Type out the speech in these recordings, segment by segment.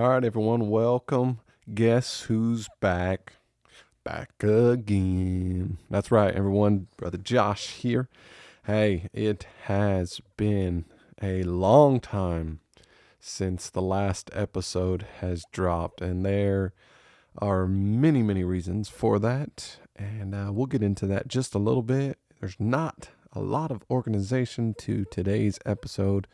All right, everyone, welcome. Guess who's back? Back again. That's right, everyone. Brother Josh here. Hey, it has been a long time since the last episode has dropped, and there are many, many reasons for that, and we'll get into that just a little bit. There's not a lot of organization to today's episode.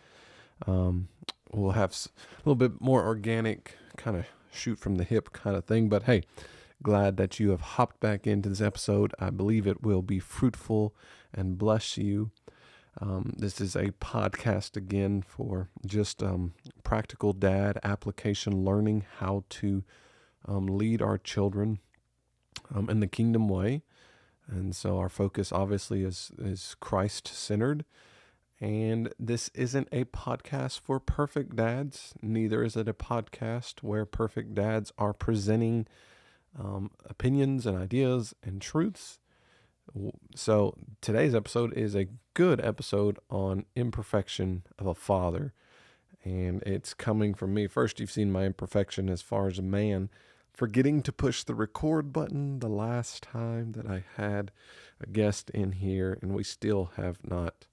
Um, we'll have a little bit more organic, kind of shoot from the hip kind of thing. But hey, glad that you have hopped back into this episode. I believe it will be fruitful and bless you. This is a podcast again for just practical dad application learning, how to lead our children in the kingdom way. And so our focus obviously is Christ centered. And this isn't a podcast for perfect dads. Neither is it a podcast where perfect dads are presenting opinions and ideas and truths. So today's episode is a good episode on imperfection of a father. And it's coming from me. First, you've seen my imperfection as far as a man, forgetting to push the record button the last time that I had a guest in here, and we still have not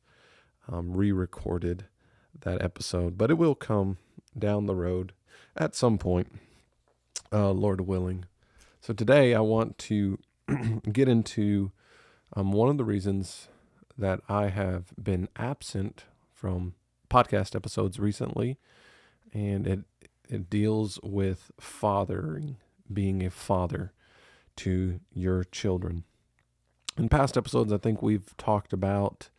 re-recorded that episode, but it will come down the road at some point, Lord willing. So today I want to get into one of the reasons that I have been absent from podcast episodes recently, and it deals with fathering, being a father to your children. In past episodes, I think we've talked about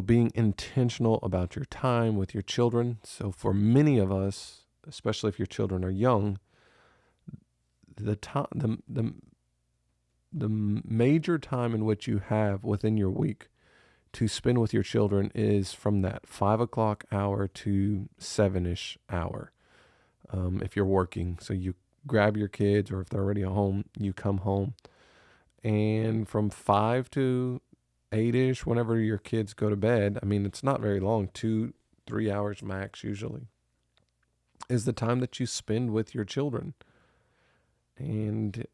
being intentional about your time with your children. So for many of us, especially if your children are young, the major time in which you have within your week to spend with your children is from that 5 o'clock hour to 7-ish hour. If you're working, so you grab your kids, or if they're already at home, you come home, and from 5 to 8-ish, whenever your kids go to bed, it's not very long, 2-3 hours max usually, is the time that you spend with your children. And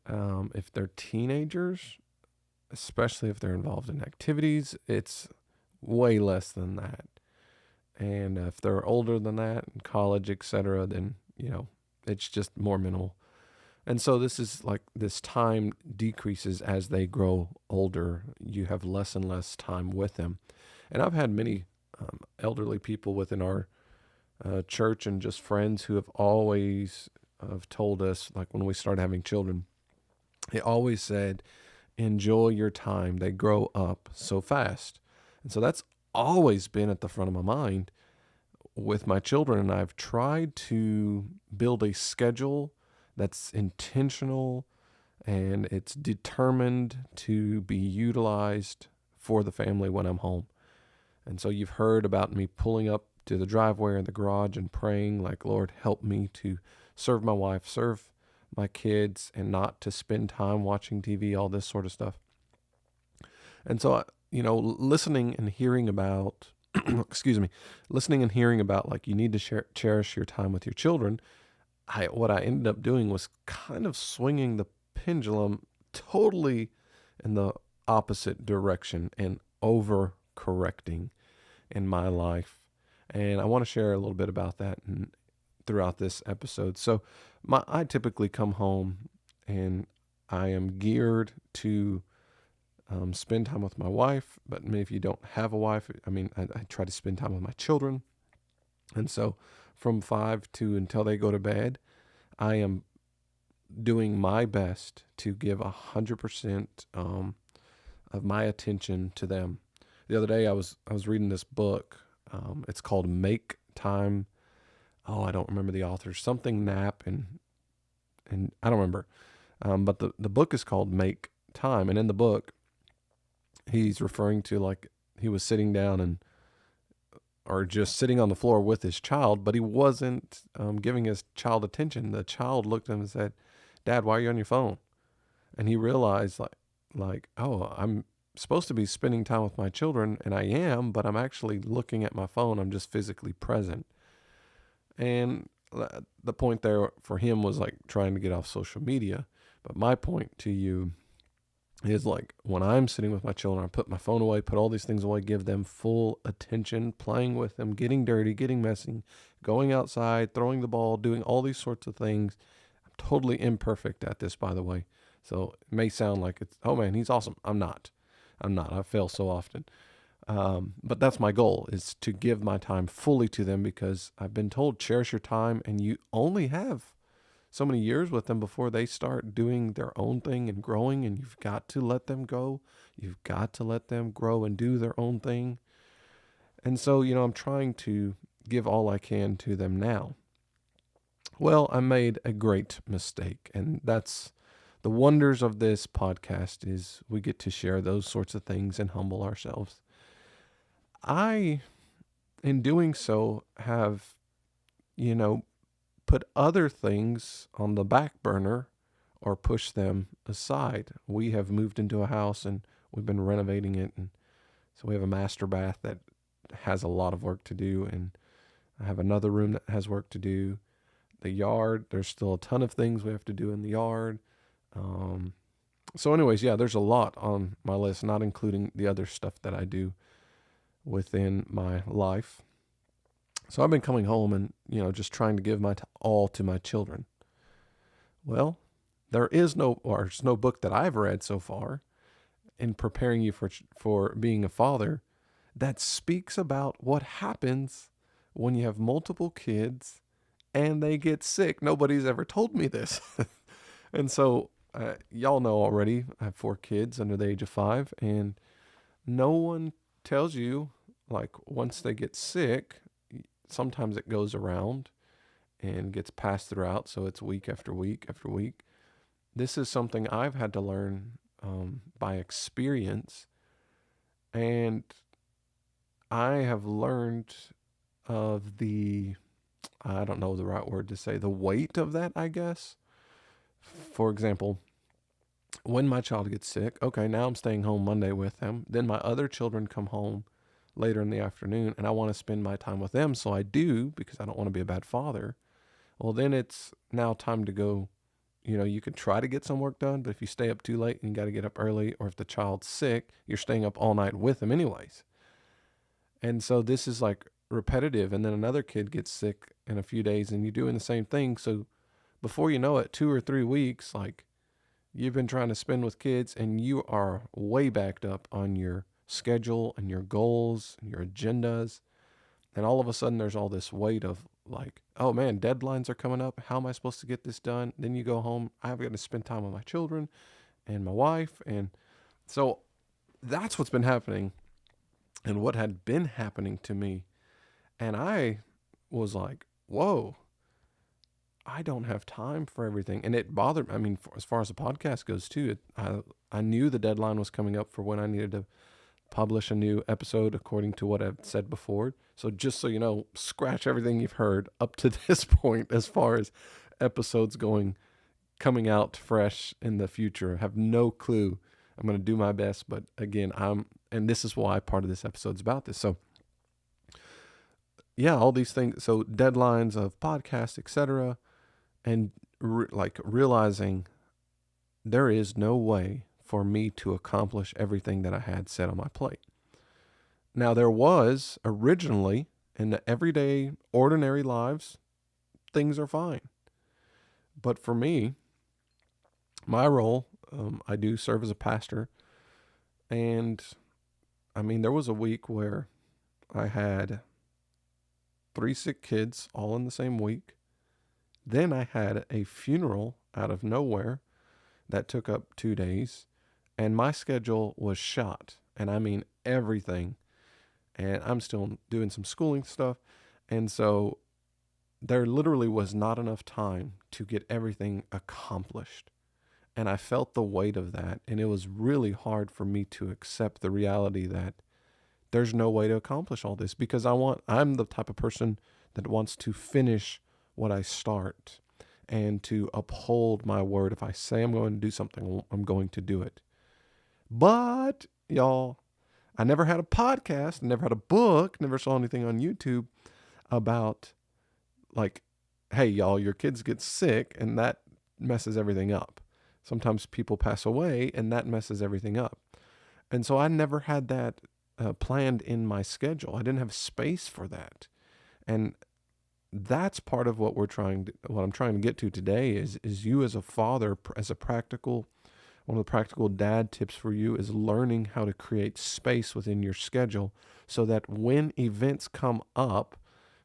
if they're teenagers, especially if they're involved in activities, it's way less than that. And if they're older than that, in college, etc., then, it's just more minimal. And so this time decreases as they grow older. You have less and less time with them. And I've had many elderly people within our church and just friends who have always have told us, like when we started having children, they always said, enjoy your time. They grow up so fast. And so that's always been at the front of my mind with my children. And I've tried to build a schedule that's intentional and it's determined to be utilized for the family when I'm home. And so you've heard about me pulling up to the driveway or the garage and praying like, Lord, help me to serve my wife, serve my kids, and not to spend time watching TV, all this sort of stuff. And so, listening and hearing about, listening and hearing about like you need to cherish your time with your children, what I ended up doing was kind of swinging the pendulum totally in the opposite direction and overcorrecting in my life. And I want to share a little bit about that throughout this episode. So I typically come home and I am geared to spend time with my wife. But if you don't have a wife, I try to spend time with my children. And so from 5 to until they go to bed, I am doing my best to give 100% of my attention to them. The other day I was reading this book. It's called Make Time. Oh, I don't remember the author. Something Knapp and I don't remember. But the book is called Make Time, and in the book, he's referring to like he was sitting down or just sitting on the floor with his child, but he wasn't giving his child attention. The child looked at him and said, "Dad, why are you on your phone?" And he realized oh, I'm supposed to be spending time with my children, and I am, but I'm actually looking at my phone. I'm just physically present. And the point there for him was like trying to get off social media. But my point to you is like when I'm sitting with my children, I put my phone away, put all these things away, give them full attention, playing with them, getting dirty, getting messy, going outside, throwing the ball, doing all these sorts of things. I'm totally imperfect at this, by the way. So it may sound like it's, oh man, he's awesome. I'm not. I'm not. I fail so often. But that's my goal, is to give my time fully to them, because I've been told cherish your time, and you only have so many years with them before they start doing their own thing and growing, and you've got to let them go. You've got to let them grow and do their own thing. And so, I'm trying to give all I can to them now. Well, I made a great mistake, and that's the wonders of this podcast, is we get to share those sorts of things and humble ourselves. I, in doing so, have, you know, put other things on the back burner or push them aside. We have moved into a house and we've been renovating it. And so we have a master bath that has a lot of work to do. And I have another room that has work to do. The yard, there's still a ton of things we have to do in the yard. So anyways, yeah, there's a lot on my list, not including the other stuff that I do within my life. So I've been coming home and, just trying to give my all to my children. Well, there's no book that I've read so far in preparing you for being a father that speaks about what happens when you have multiple kids and they get sick. Nobody's ever told me this. And so y'all know already, I have 4 kids under the age of 5, and no one tells you, like, once they get sick, sometimes it goes around and gets passed throughout, so it's week after week after week. This is something I've had to learn by experience, and I have learned of I don't know the right word to say, the weight of that, I guess. For example, when my child gets sick, okay, now I'm staying home Monday with them. Then my other children come home later in the afternoon, and I want to spend my time with them. So I do, because I don't want to be a bad father. Well, then it's now time to go. You can try to get some work done, but if you stay up too late and you got to get up early, or if the child's sick, you're staying up all night with them anyways. And so this is like repetitive. And then another kid gets sick in a few days and you're doing the same thing. So before you know it, 2 or 3 weeks, like, you've been trying to spend with kids and you are way backed up on your schedule and your goals and your agendas. And all of a sudden there's all this weight of like, oh man, deadlines are coming up. How am I supposed to get this done? Then you go home. I've got to spend time with my children and my wife. And so that's what's been happening and what had been happening to me. And I was like, whoa, I don't have time for everything. And it bothered me. I mean, as far as the podcast goes too, I knew the deadline was coming up for when I needed to publish a new episode according to what I've said before. So just so you know, scratch everything you've heard up to this point as far as episodes coming out fresh in the future. I have no clue. I'm going to do my best, but again, and this is why part of this episode's about this. So yeah, all these things. So deadlines of podcasts, etc. And realizing there is no way for me to accomplish everything that I had set on my plate. Now, there was originally, in the everyday, ordinary lives, things are fine. But for me, my role, I do serve as a pastor. And I mean, there was a week where I had 3 sick kids all in the same week. Then I had a funeral out of nowhere that took up 2 days. And my schedule was shot. And I mean everything. And I'm still doing some schooling stuff. And so there literally was not enough time to get everything accomplished. And I felt the weight of that. And it was really hard for me to accept the reality that there's no way to accomplish all this, because I'm the type of person that wants to finish what I start and to uphold my word. If I say I'm going to do something, I'm going to do it. But y'all, I never had a podcast, never had a book, never saw anything on YouTube about like hey, y'all, your kids get sick and that messes everything up. Sometimes people pass away and that messes everything up. And so I never had that planned in my schedule. I didn't have space for that. And that's part of what I'm trying to get to today is you as a father, as a practical, one of the practical dad tips for you is learning how to create space within your schedule so that when events come up,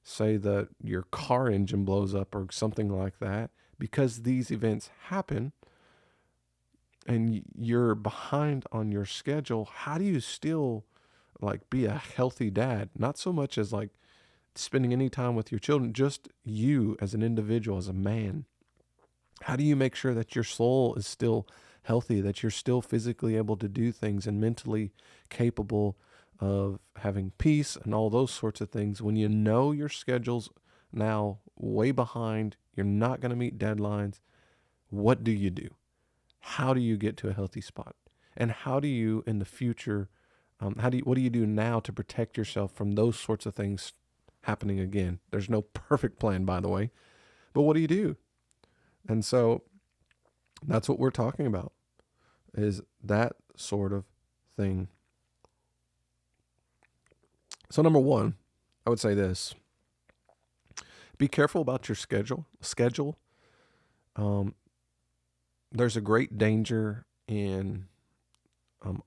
say that your car engine blows up or something like that, because these events happen and you're behind on your schedule, how do you still like be a healthy dad? Not so much as like spending any time with your children, just you as an individual, as a man. How do you make sure that your soul is still healthy, that you're still physically able to do things and mentally capable of having peace and all those sorts of things when you know your schedule's now way behind, you're not going to meet deadlines? What do you do? How do you get to a healthy spot? And how do you in the future, what do you do now to protect yourself from those sorts of things happening again? There's no perfect plan, by the way, but what do you do? And so that's what we're talking about, is that sort of thing. So number one, I would say this: be careful about your schedule. Um, there's a great danger in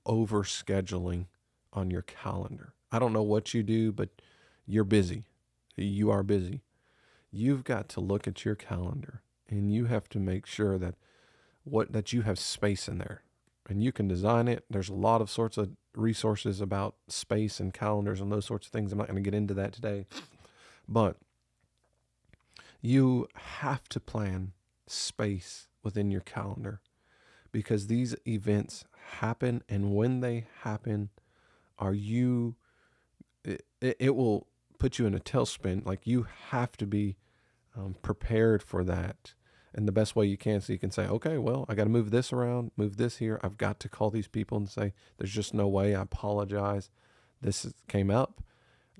over scheduling on your calendar. I don't know what you do, but you're busy. You are busy. You've got to look at your calendar and you have to make sure that you have space in there. And you can design it. There's a lot of sorts of resources about space and calendars and those sorts of things. I'm not going to get into that today. But you have to plan space within your calendar because these events happen, and when they happen, it will put you in a tailspin. Like, you have to be prepared for that. And the best way you can, so you can say, okay, well, I got to move this around, move this here. I've got to call these people and say, there's just no way. I apologize. Came up.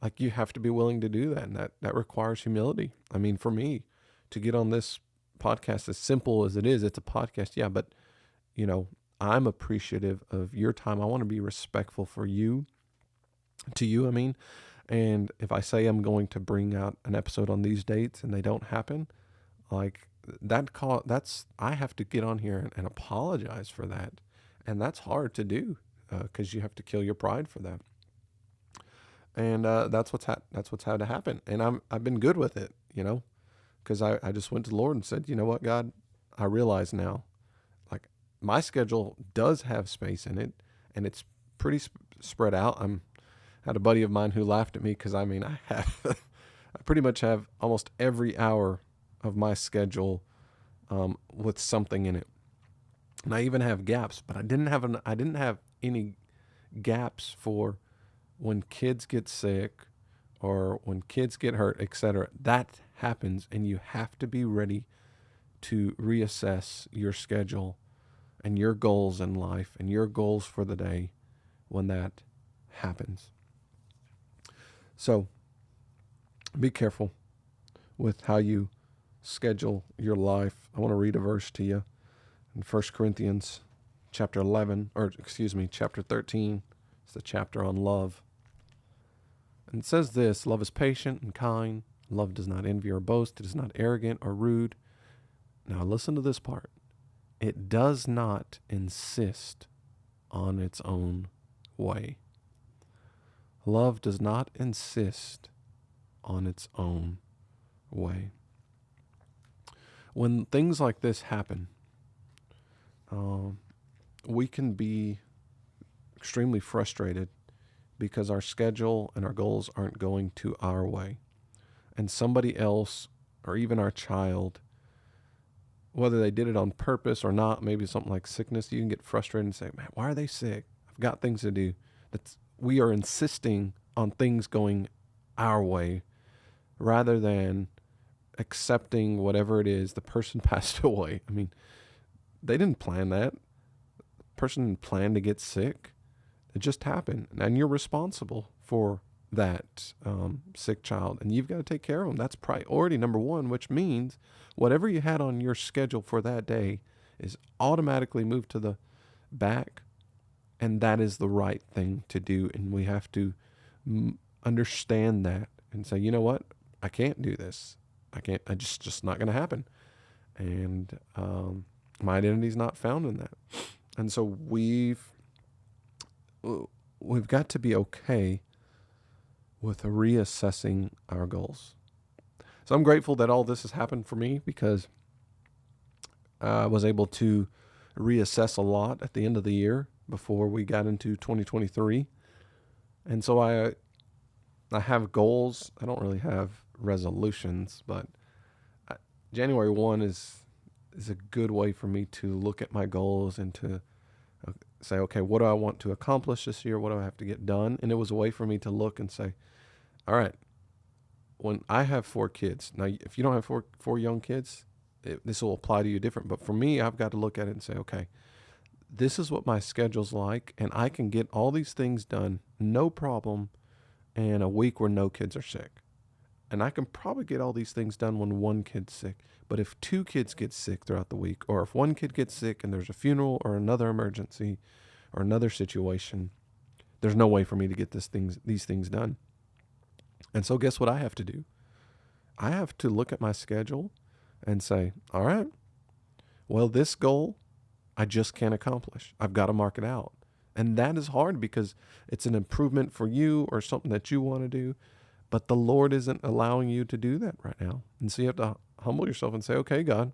Like, you have to be willing to do that. And that requires humility. I mean, for me to get on this podcast, as simple as it is, it's a podcast. Yeah. But I'm appreciative of your time. I want to be respectful to you. I mean, and if I say I'm going to bring out an episode on these dates and they don't happen, like, I have to get on here and apologize for that. And that's hard to do because you have to kill your pride for that. And that's what's had to happen. And I've been good with it, because I just went to the Lord and said, you know what, God, I realize now, like, my schedule does have space in it and it's pretty spread out. I had a buddy of mine who laughed at me because I pretty much have almost every hour of my schedule with something in it, and I even have gaps. But I didn't have any gaps for when kids get sick or when kids get hurt, etc. That happens, and you have to be ready to reassess your schedule and your goals in life and your goals for the day when that happens. So be careful with how you schedule your life. I want to read a verse to you in 1 Corinthians chapter 13. It's the chapter on love. And it says this: love is patient and kind. Love does not envy or boast. It is not arrogant or rude. Now listen to this part. It does not insist on its own way. Love does not insist on its own way. When things like this happen, we can be extremely frustrated because our schedule and our goals aren't going to our way. And somebody else, or even our child, whether they did it on purpose or not, maybe something like sickness, you can get frustrated and say, man, why are they sick? I've got things to do. We are insisting on things going our way rather than accepting whatever it is. The person passed away. I mean, they didn't plan that. The person didn't plan to get sick. It just happened. And you're responsible for that sick child, and you've got to take care of them. That's priority number one, which means whatever you had on your schedule for that day is automatically moved to the back, and that is the right thing to do. And we have to understand that and say, you know what, I can't do this. I can't. I just not going to happen. And my identity is not found in that. And so we've got to be okay with reassessing our goals. So I'm grateful that all this has happened for me, because I was able to reassess a lot at the end of the year before we got into 2023. And so I have goals. I don't really have resolutions, but January 1 is a good way for me to look at my goals and to say, okay, what do I want to accomplish this year? What do I have to get done? And it was a way for me to look and say, all right, when I have 4 kids, now if you don't have four young kids, this will apply to you different. But for me, I've got to look at it and say, okay, this is what my schedule's like, and I can get all these things done, no problem, in a week where no kids are sick. And I can probably get all these things done when 1 kid's sick. But if 2 kids get sick throughout the week, or if 1 kid gets sick and there's a funeral or another emergency or another situation, there's no way for me to get these things done. And so guess what I have to do? I have to look at my schedule and say, all right, well, this goal I just can't accomplish. I've got to mark it out. And that is hard because it's an improvement for you or something that you want to do. But the Lord isn't allowing you to do that right now. And so you have to humble yourself and say, okay, God,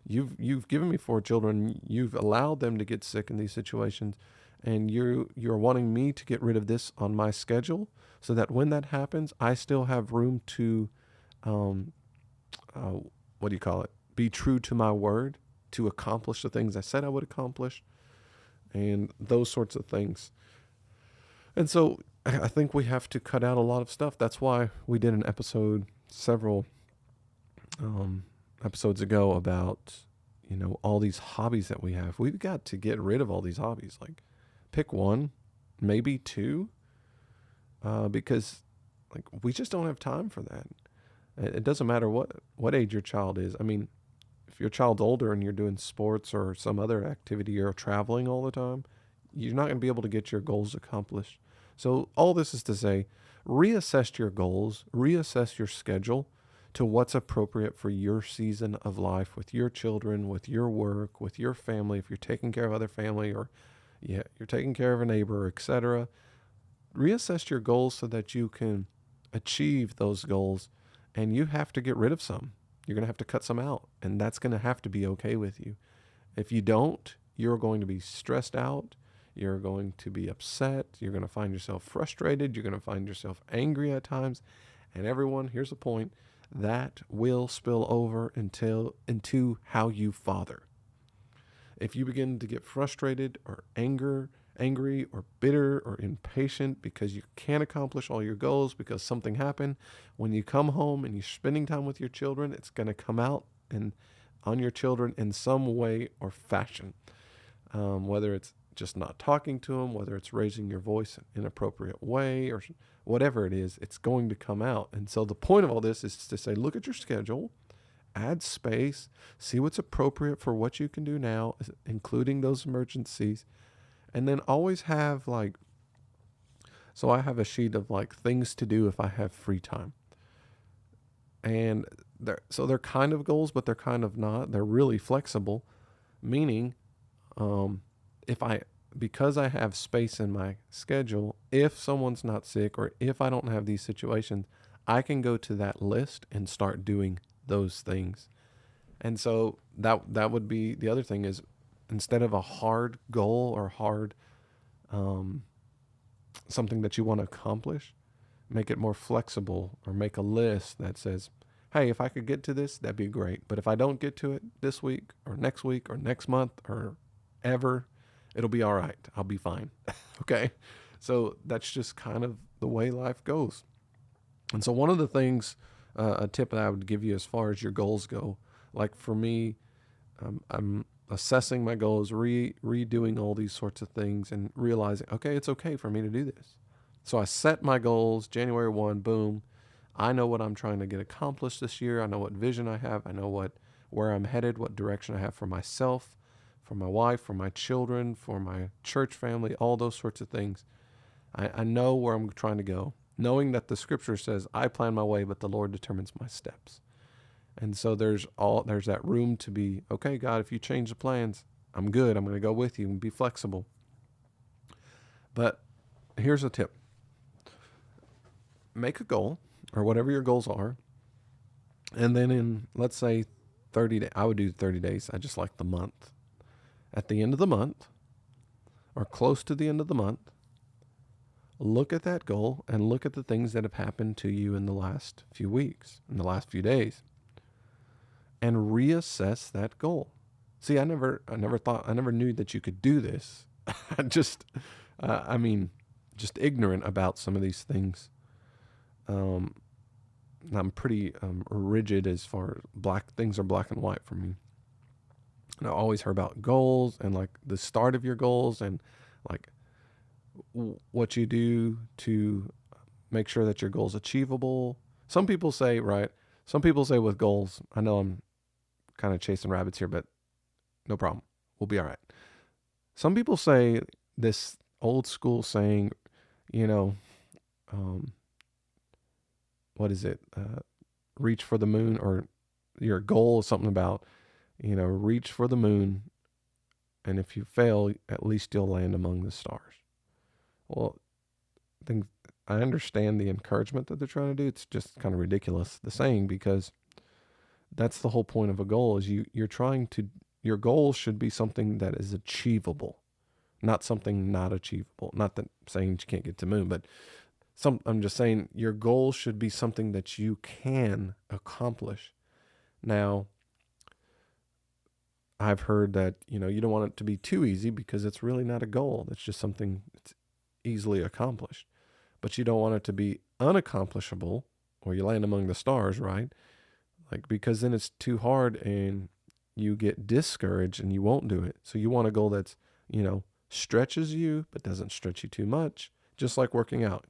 you've given me 4 children. You've allowed them to get sick in these situations. And you're wanting me to get rid of this on my schedule so that when that happens, I still have room to, be true to my word, to accomplish the things I said I would accomplish, and those sorts of things. And so I think we have to cut out a lot of stuff. That's why we did an episode several episodes ago about, all these hobbies that we have. We've got to get rid of all these hobbies. Like, pick 1, maybe 2, because we just don't have time for that. It doesn't matter what age your child is. I mean, if your child's older and you're doing sports or some other activity or traveling all the time, you're not going to be able to get your goals accomplished. So all this is to say, reassess your goals, reassess your schedule to what's appropriate for your season of life with your children, with your work, with your family. If you're taking care of other family, or you're taking care of a neighbor, etc. Reassess your goals so that you can achieve those goals, and you have to get rid of some. You're going to have to cut some out, and that's going to have to be okay with you. If you don't, you're going to be stressed out. You're going to be upset. You're going to find yourself frustrated. You're going to find yourself angry at times. And everyone, here's the point, that will spill over into how you father. If you begin to get frustrated or angry or bitter or impatient because you can't accomplish all your goals because something happened, when you come home and you're spending time with your children, it's going to come out on your children in some way or fashion. Whether it's just not talking to them, whether it's raising your voice in an inappropriate way, or whatever it is, it's going to come out. And so the point of all this is to say, look at your schedule, add space, see what's appropriate for what you can do now, including those emergencies, and then always have so I have a sheet of things to do if I have free time. And they're kind of goals, but they're kind of not. They're really flexible, meaning because I have space in my schedule, if someone's not sick or if I don't have these situations, I can go to that list and start doing those things. And so that would be the other thing, is instead of a hard goal or hard something that you want to accomplish, make it more flexible, or make a list that says, hey, if I could get to this, that'd be great. But if I don't get to it this week or next month or ever, it'll be all right. I'll be fine. Okay. So that's just kind of the way life goes. And so one of the things, a tip that I would give you as far as your goals go, like for me, I'm assessing my goals, redoing all these sorts of things and realizing, okay, it's okay for me to do this. So I set my goals January 1, boom. I know what I'm trying to get accomplished this year. I know what vision I have. I know where I'm headed, what direction I have for myself, for my wife, for my children, for my church family, all those sorts of things. I know where I'm trying to go, knowing that the scripture says, I plan my way, but the Lord determines my steps. And so there's that room to be, okay, God, if you change the plans, I'm good. I'm going to go with you and be flexible. But here's a tip. Make a goal or whatever your goals are. And then in, let's say 30 days, I would do 30 days. I just like the month. At the end of the month or close to the end of the month, look at that goal and look at the things that have happened to you in the last few weeks, in the last few days, and reassess that goal. See, I never knew that you could do this. I just, I mean, just ignorant about some of these things. I'm pretty rigid as far as things are black and white for me. And I always heard about goals and like the start of your goals and like what you do to make sure that your goal's achievable. Some people say with goals, I know I'm kind of chasing rabbits here, but no problem. We'll be all right. Some people say this old school saying, you know, what is it? Reach for the moon, or your goal is something about, reach for the moon. And if you fail, at least you'll land among the stars. Well, I understand the encouragement that they're trying to do. It's just kind of ridiculous, the saying, because that's the whole point of a goal is your goal should be something that is achievable, not something not achievable. Not that saying you can't get to the moon, but I'm just saying your goal should be something that you can accomplish. Now, I've heard that, you don't want it to be too easy because it's really not a goal. It's just something that's easily accomplished. But you don't want it to be unaccomplishable or you land among the stars, right? Like, because then it's too hard and you get discouraged and you won't do it. So you want a goal that's, stretches you, but doesn't stretch you too much. Just like working out.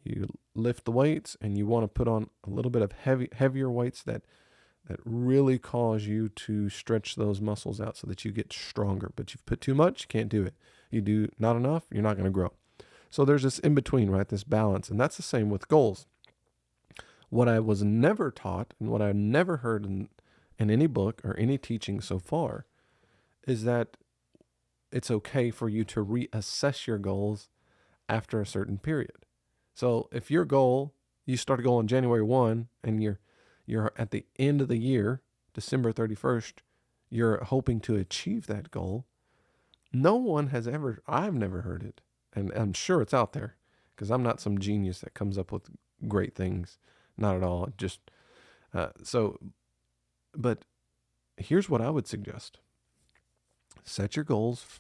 You lift the weights and you want to put on a little bit of heavier weights that really cause you to stretch those muscles out so that you get stronger. But you've put too much, you can't do it. You do not enough, you're not going to grow. So there's this in between, right? This balance. And that's the same with goals. What I was never taught and what I never heard in any book or any teaching so far is that it's okay for you to reassess your goals after a certain period. So if your goal, you start a goal on January 1 and you're at the end of the year, December 31st, you're hoping to achieve that goal. I've never heard it. And I'm sure it's out there because I'm not some genius that comes up with great things. Not at all. But here's what I would suggest. Set your goals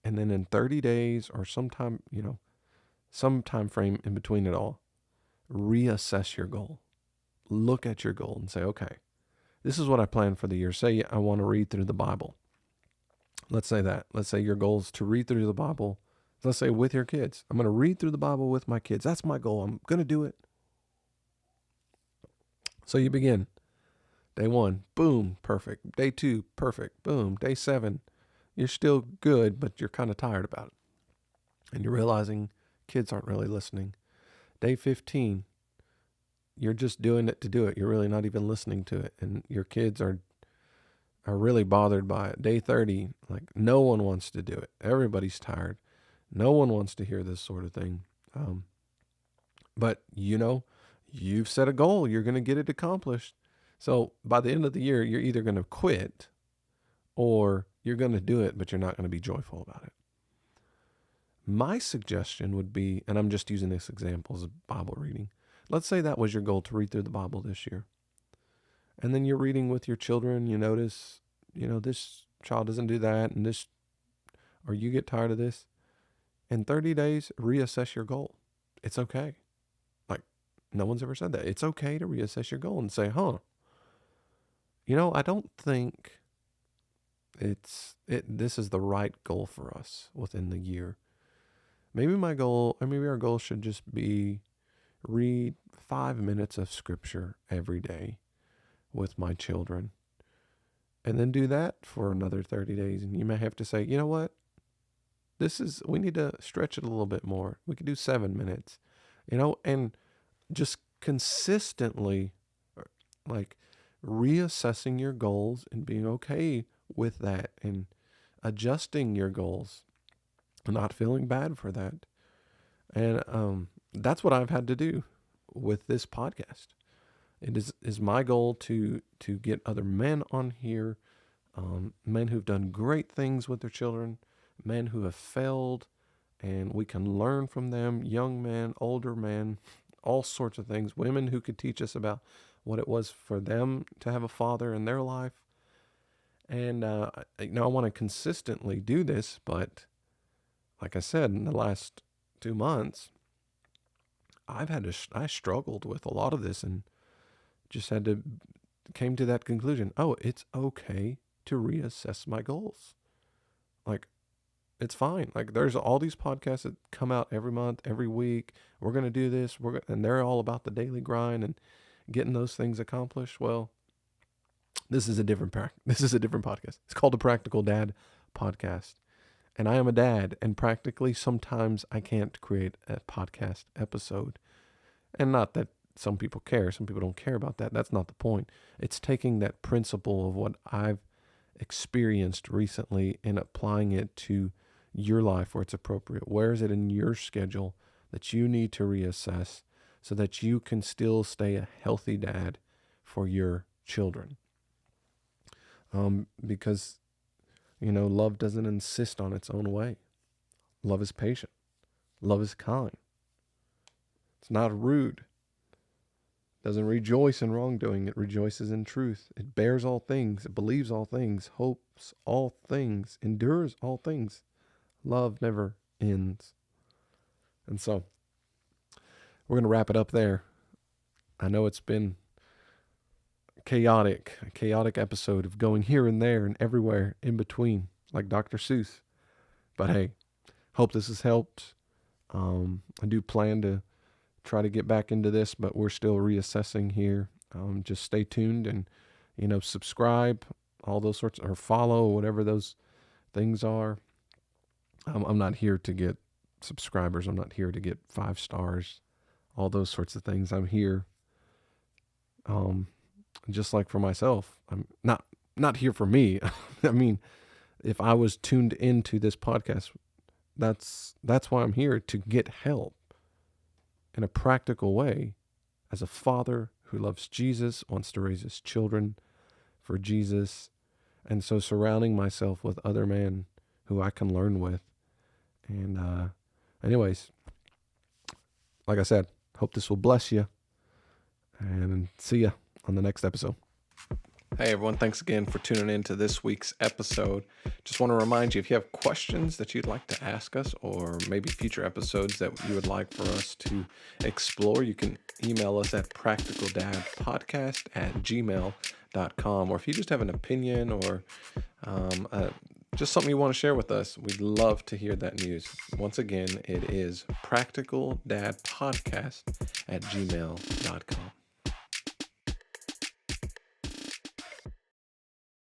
and then in 30 days or some time frame in between it all, reassess your goal. Look at your goal and say, okay, this is what I plan for the year. Say I want to read through the Bible. Let's say that. Let's say your goal is to read through the Bible. Let's say with your kids. I'm going to read through the Bible with my kids. That's my goal. I'm going to do it. So you begin. Day 1, boom, perfect. Day 2, perfect. Boom. Day 7, you're still good, but you're kind of tired about it. And you're realizing kids aren't really listening. Day 15, you're just doing it to do it. You're really not even listening to it. And your kids are really bothered by it. Day 30, like no one wants to do it. Everybody's tired. No one wants to hear this sort of thing. But you've set a goal. You're going to get it accomplished. So by the end of the year, you're either going to quit or you're going to do it, but you're not going to be joyful about it. My suggestion would be, and I'm just using this example as a Bible reading. Let's say that was your goal, to read through the Bible this year. And then you're reading with your children. You notice, this child doesn't do that and this, or you get tired of this. In 30 days, reassess your goal. It's okay. Like, no one's ever said that. It's okay to reassess your goal and say, I don't think this is the right goal for us within the year. maybe our goal should just be read 5 minutes of scripture every day with my children, and then do that for another 30 days. And you may have to say, you know what? We need to stretch it a little bit more. We could do 7 minutes, and just consistently, like, reassessing your goals and being okay with that and adjusting your goals and not feeling bad for that. And that's what I've had to do with this podcast. It is my goal to get other men on here, men who've done great things with their children, men who have failed, and we can learn from them, young men, older men, all sorts of things, women who could teach us about what it was for them to have a father in their life. And I want to consistently do this, but like I said, in the last 2 months, I struggled with a lot of this and just came to that conclusion. Oh, it's okay to reassess my goals. Like, it's fine. Like, there's all these podcasts that come out every month, every week. We're going to do this. And they're all about the daily grind and getting those things accomplished. Well, this is a different podcast. It's called the Practical Dad Podcast. And I am a dad, and practically sometimes I can't create a podcast episode. And not that some people care. Some people don't care about that. That's not the point. It's taking that principle of what I've experienced recently and applying it to your life where it's appropriate. Where is it in your schedule that you need to reassess so that you can still stay a healthy dad for your children? Because love doesn't insist on its own way. Love is patient. Love is kind. It's not rude. It doesn't rejoice in wrongdoing. It rejoices in truth. It bears all things. It believes all things. Hopes all things. Endures all things. Love never ends. And so, we're going to wrap it up there. I know it's been a chaotic episode of going here and there and everywhere in between, like Dr. Seuss. But hey, hope this has helped. I do plan to try to get back into this, but we're still reassessing here. Just stay tuned and, subscribe, all those sorts, or follow, whatever those things are. I'm not here to get subscribers. I'm not here to get 5 stars, all those sorts of things. I'm here, just like for myself. I'm not here for me. I mean, if I was tuned into this podcast, that's why I'm here, to get help in a practical way as a father who loves Jesus, wants to raise his children for Jesus. And so surrounding myself with other men who I can learn with. And anyways, like I said, hope this will bless you. And see ya on the next episode. Hey everyone, thanks again for tuning in to this week's episode. Just want to remind you, if you have questions that you'd like to ask us, or maybe future episodes that you would like for us to explore, you can email us at practicaldadpodcast@gmail.com. Or if you just have an opinion or just something you want to share with us, we'd love to hear that news. Once again, it is practicaldadpodcast@gmail.com.